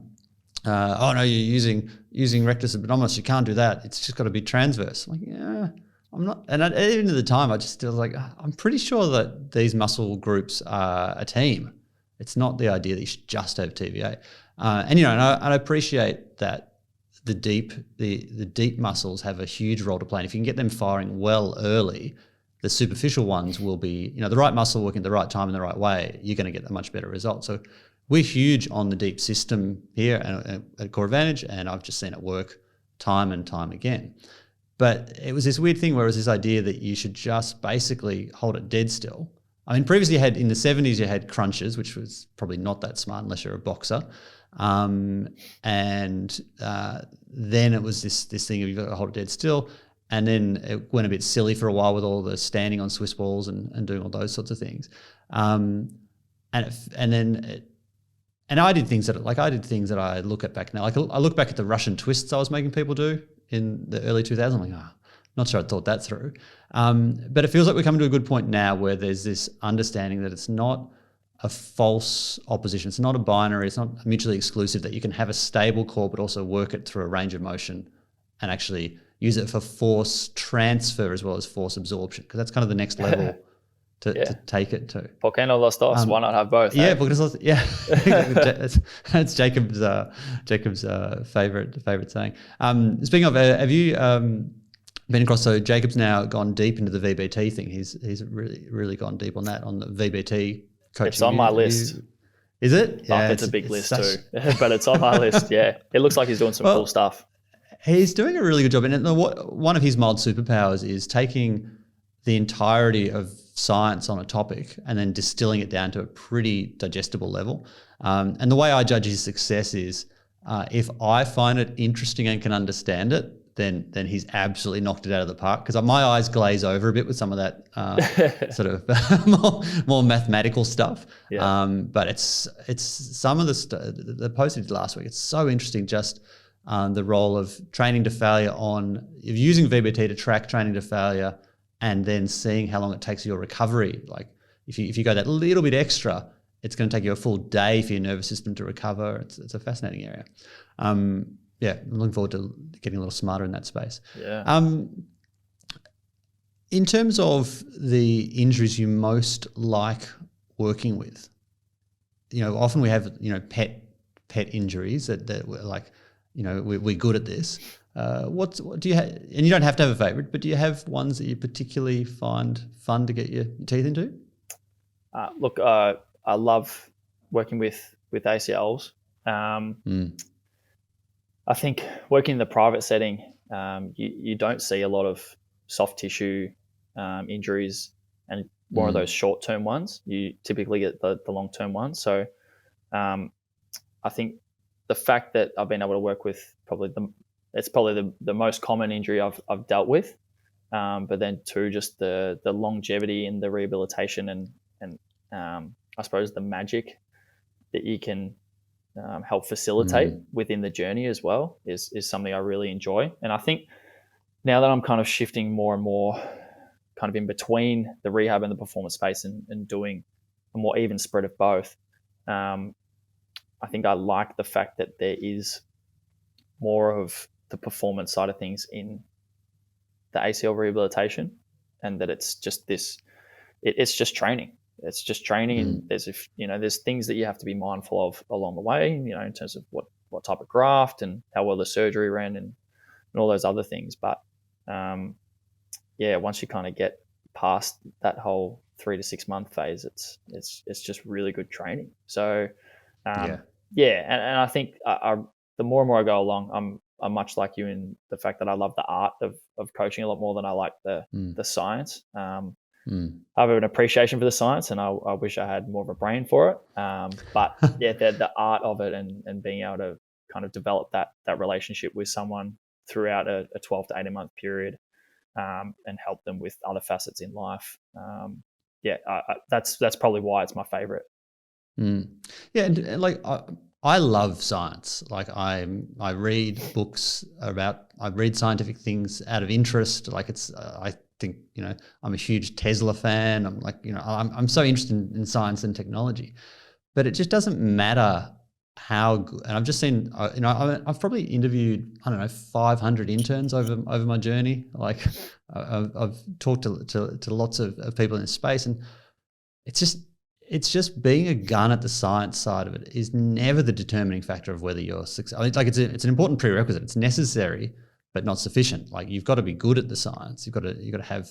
no, you're using rectus abdominis, you can't do that. It's just got to be transverse. I'm like, yeah, I'm not. And even at the time, I was like, I'm pretty sure that these muscle groups are a team. It's not the idea that you should just have TVA. And I appreciate that the deep muscles have a huge role to play. And if you can get them firing well early, the superficial ones will be, the right muscle working at the right time in the right way, you're going to get a much better result. So we're huge on the deep system here at Core Advantage, and I've just seen it work time and time again. But it was this weird thing where it was this idea that you should just basically hold it dead still. I mean, previously in the 70s, you had crunches, which was probably not that smart unless you're a boxer. And then it was this thing of you've got to hold it dead still. And then it went a bit silly for a while with all the standing on Swiss balls and doing all those sorts of things. And I did things that I look at back now. Like I look back at the Russian twists I was making people do in the early 2000s. I'm like, not sure I thought that through. But it feels like we're coming to a good point now where there's this understanding that it's not a false opposition. It's not a binary. It's not mutually exclusive, that you can have a stable core but also work it through a range of motion and actually use it for force transfer as well as force absorption, because that's kind of the next level to take it to. ¿Por qué no los dos? Why not have both? Yeah, because that's Jacob's favorite saying. Speaking of, have you been across? So Jacob's now gone deep into the VBT thing. He's really gone deep on that, on the VBT coaching. It's on my list. Is it? Yeah, it's a big list too, but it's on my list. Yeah, it looks like he's doing some cool stuff. He's doing a really good job, and one of his mild superpowers is taking the entirety of science on a topic and then distilling it down to a pretty digestible level. And the way I judge his success is if I find it interesting and can understand it, then he's absolutely knocked it out of the park, because my eyes glaze over a bit with some of that sort of more mathematical stuff. Yeah. But it's some of the post he did last week, it's so interesting, just the role of training to failure using VBT to track training to failure, and then seeing how long it takes your recovery. Like if you go that little bit extra, it's going to take you a full day for your nervous system to recover. It's a fascinating area. I'm looking forward to getting a little smarter in that space. Yeah. In terms of the injuries you most like working with, often we have pet injuries that we're like, we're good at this. What do you have? And you don't have to have a favorite, but do you have ones that you particularly find fun to get your teeth into? Look, I love working with ACLs. I think working in the private setting, you don't see a lot of soft tissue injuries and more of those short-term ones. You typically get the long-term ones. So I think the fact that I've been able to work with it's probably the most common injury I've dealt with, but then too, just the longevity in the rehabilitation and I suppose the magic that you can help facilitate within the journey as well is something I really enjoy. And I think now that I'm kind of shifting more and more kind of in between the rehab and the performance space and doing a more even spread of both, I think I like the fact that there is more of the performance side of things in the ACL rehabilitation, and that it's just it's just training. It's just training, and there's things that you have to be mindful of along the way, in terms of what type of graft and how well the surgery ran and all those other things. But once you kind of get past that whole 3 to 6 month phase, it's just really good training. So and I think the more and more I go along, I'm much like you in the fact that I love the art of coaching a lot more than I like the science. I have an appreciation for the science, and I wish I had more of a brain for it. But the art of it and being able to kind of develop that relationship with someone throughout a 12 to 18 month period, and help them with other facets in life. That's probably why it's my favorite. Yeah, and like I love science. Like I read books I read scientific things out of interest. Like I think, I'm a huge Tesla fan. I'm like, I'm so interested in science and technology, but it just doesn't matter how good. And I've just seen, I've probably interviewed, 500 interns over my journey. Like I've talked to lots of people in this space, and it's just being a gun at the science side of it is never the determining factor of whether you're successful. I mean, like it's an important prerequisite. It's necessary, but not sufficient. Like you've got to be good at the science. You've got to have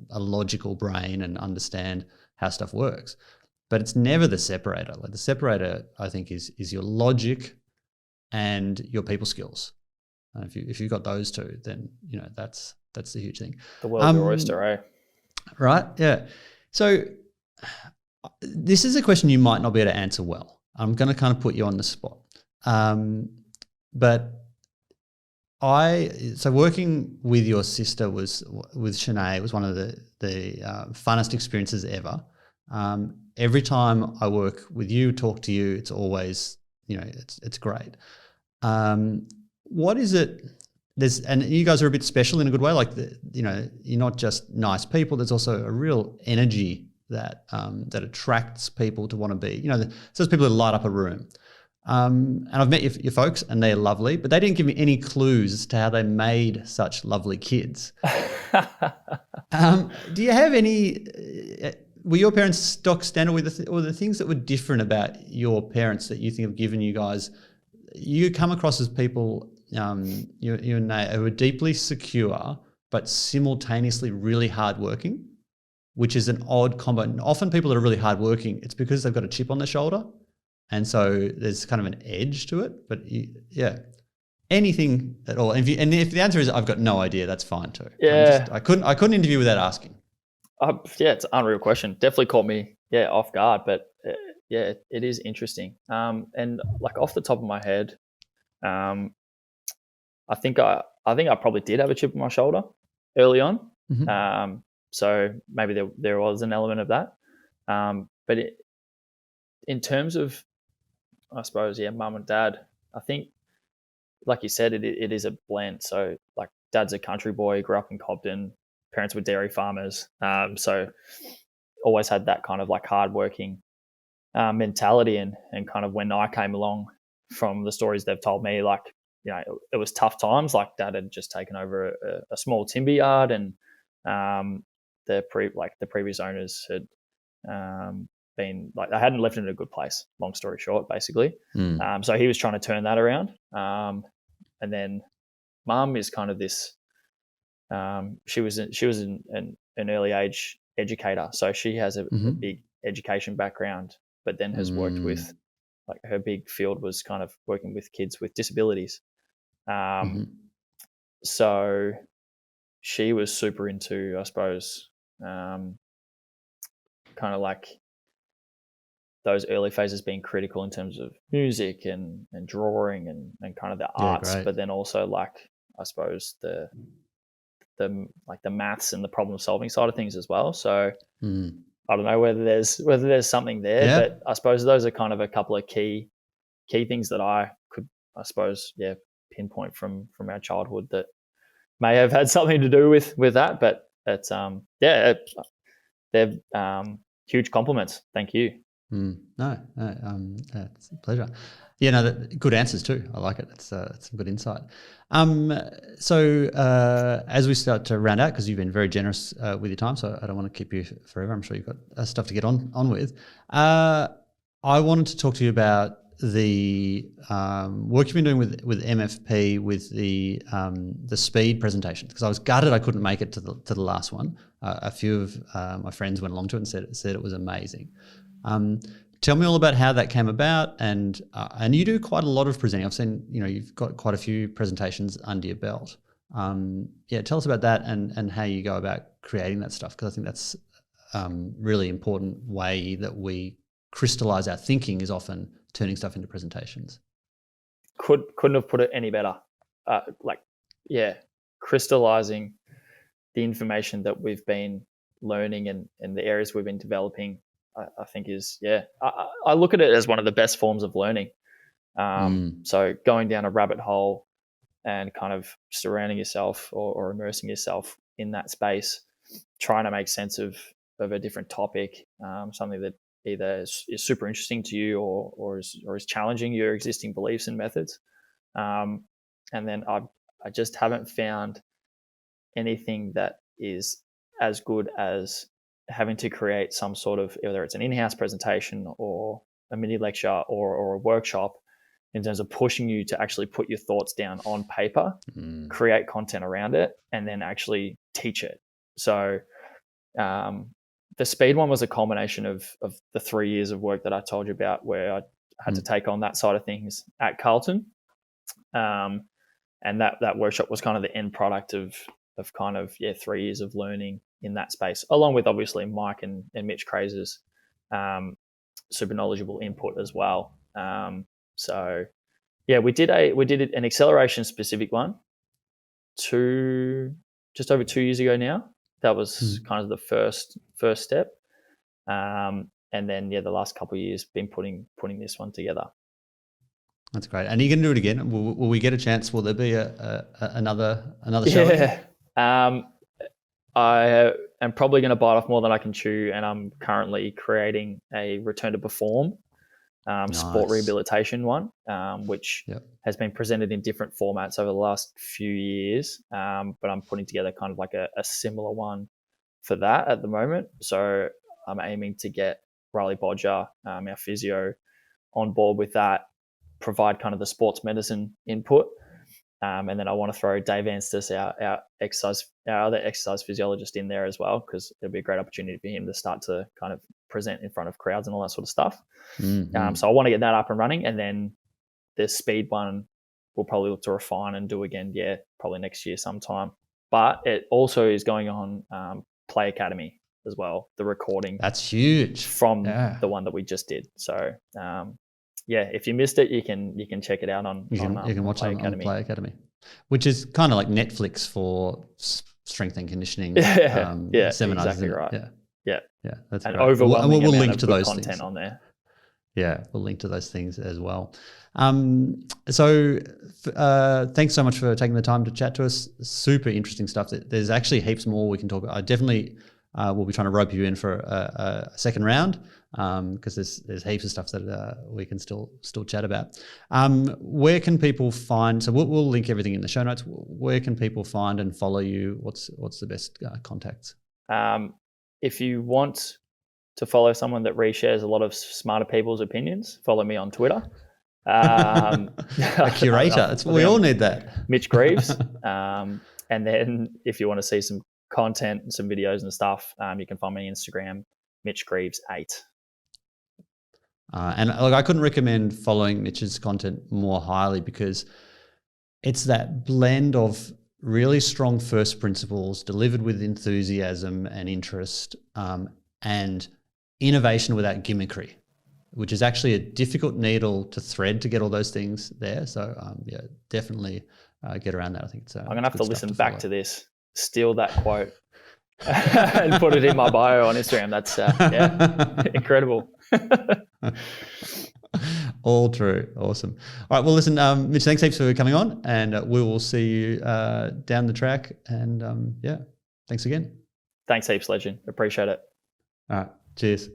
a logical brain and understand how stuff works. But it's never the separator. Like the separator, I think, is your logic and your people skills. And if you've got those two, then that's the huge thing. The world's your oyster, eh? Right? Yeah. So this is a question you might not be able to answer well. I'm going to kind of put you on the spot. But working with your sister with Shanae was one of the funnest experiences ever. Every time I work with you, talk to you, it's always, it's great. What is it? And you guys are a bit special in a good way. Like you're not just nice people. There's also a real energy that attracts people to want to be. So there's people that light up a room. And I've met your folks, and they're lovely, but they didn't give me any clues as to how they made such lovely kids. Do you have any? Were your parents stock standard with or the things that were different about your parents that you think have given you guys? You come across as people, you and Nate, who are deeply secure but simultaneously really hardworking, which is an odd combo. And often people that are really hardworking, it's because they've got a chip on their shoulder, and so there's kind of an edge to it. But anything at all. And if the answer is I've got no idea, that's fine too. Yeah, I couldn't interview without asking. It's an unreal question. Definitely caught me off guard, but it is interesting. And like off the top of my head, I think I probably did have a chip on my shoulder early on. Mm-hmm. So maybe there was an element of that. But in terms of, I suppose, mum and dad, I think, like you said, it is a blend. So like dad's a country boy, grew up in Cobden, parents were dairy farmers. So always had that kind of like hardworking mentality. And kind of when I came along, from the stories they've told me, like, it was tough times. Like dad had just taken over a small timber yard, and the previous owners had been like, they hadn't left it in a good place, long story short, basically. So he was trying to turn that around. And then mum is kind of this, she was an early age educator. So she has a big education background, but then has worked with, like, her big field was kind of working with kids with disabilities. So she was super into, I suppose, kind of like those early phases being critical in terms of music and drawing and kind of the arts, but then also, like, I suppose the maths and the problem solving side of things as well. So I don't know whether there's something there, but I suppose those are kind of a couple of key things that I could, I suppose, pinpoint from our childhood that may have had something to do with that. But it's they're huge compliments. Thank you. No, it's a pleasure. Good answers too. I like it. It's some good insight. So as we start to round out, because you've been very generous with your time, so I don't want to keep you forever. I'm sure you've got stuff to get on with. I wanted to talk to you about the work you've been doing with MFP with the speed presentations, because I was gutted I couldn't make it to the last one. A few of my friends went along to it and said it was amazing. Tell me all about how that came about, and you do quite a lot of presenting. I've seen, you've got quite a few presentations under your belt. Tell us about that and how you go about creating that stuff, because I think that's really important way that we crystallize our thinking, is often turning stuff into presentations. Couldn't have put it any better. Like crystallizing the information that we've been learning and the areas we've been developing, I think is, I look at it as one of the best forms of learning. So going down a rabbit hole and kind of surrounding yourself or immersing yourself in that space, trying to make sense of a different topic, something that either is super interesting to you or is challenging your existing beliefs and methods. And then I just haven't found anything that is as good as having to create some sort of, whether it's an in-house presentation or a mini lecture or a workshop, in terms of pushing you to actually put your thoughts down on paper, create content around it, and then actually teach it. So the speed one was a culmination of the 3 years of work that I told you about, where I had to take on that side of things at Carlton. And that workshop was kind of the end product of 3 years of learning in that space, along with obviously Mike and Mitch Greaves' super knowledgeable input as well. So we did an acceleration specific one just over 2 years ago now. That was kind of the first step. And then the last couple of years been putting this one together. That's great. And are you going to do it again? Will we get a chance? Will there be another show? Yeah. I am probably going to bite off more than I can chew, and I'm currently creating a return to perform sport rehabilitation one, which has been presented in different formats over the last few years. But I'm putting together kind of like a similar one for that at the moment. So I'm aiming to get Riley Bodger, our physio, on board with that, provide kind of the sports medicine input. And then I want to throw Dave Anstis, our other exercise physiologist, in there as well, because it'll be a great opportunity for him to start to kind of present in front of crowds and all that sort of stuff. So I want to get that up and running, and then the speed one we'll probably look to refine and do again, probably next year sometime. But it also is going on Play Academy as well, the recording. That's huge. From the one that we just did. So if you missed it, you can check it out on you can watch Play it Academy. On Play Academy, which is kind of like Netflix for strength and conditioning seminars. Exactly right. Yeah, that's an great. overwhelming we'll amount link of to good those content things on there. Yeah, we'll link to those things as well. So thanks so much for taking the time to chat to us. Super interesting stuff. There's actually heaps more we can talk about. I definitely will be trying to rope you in for a second round because there's heaps of stuff that we can still chat about. Where can people find? So we'll link everything in the show notes. Where can people find and follow you? What's the best contacts? If you want to follow someone that reshares a lot of smarter people's opinions, follow me on Twitter. A curator. We all need that. Mitch Greaves. And then if you want to see some content and some videos and stuff, you can find me on Instagram, Mitch Greaves 8. And look, I couldn't recommend following Mitch's content more highly because it's that blend of really strong first principles delivered with enthusiasm and interest, and innovation without gimmickry, which is actually a difficult needle to thread to get all those things there. So definitely get around that. I think I'm going to have to listen back to this, steal that quote and put it in my bio on Instagram. That's incredible. All true. Awesome. All right. Well, listen, Mitch, thanks heaps for coming on, and we will see you down the track. And thanks again. Thanks heaps, Legend. Appreciate it. All right. Cheers.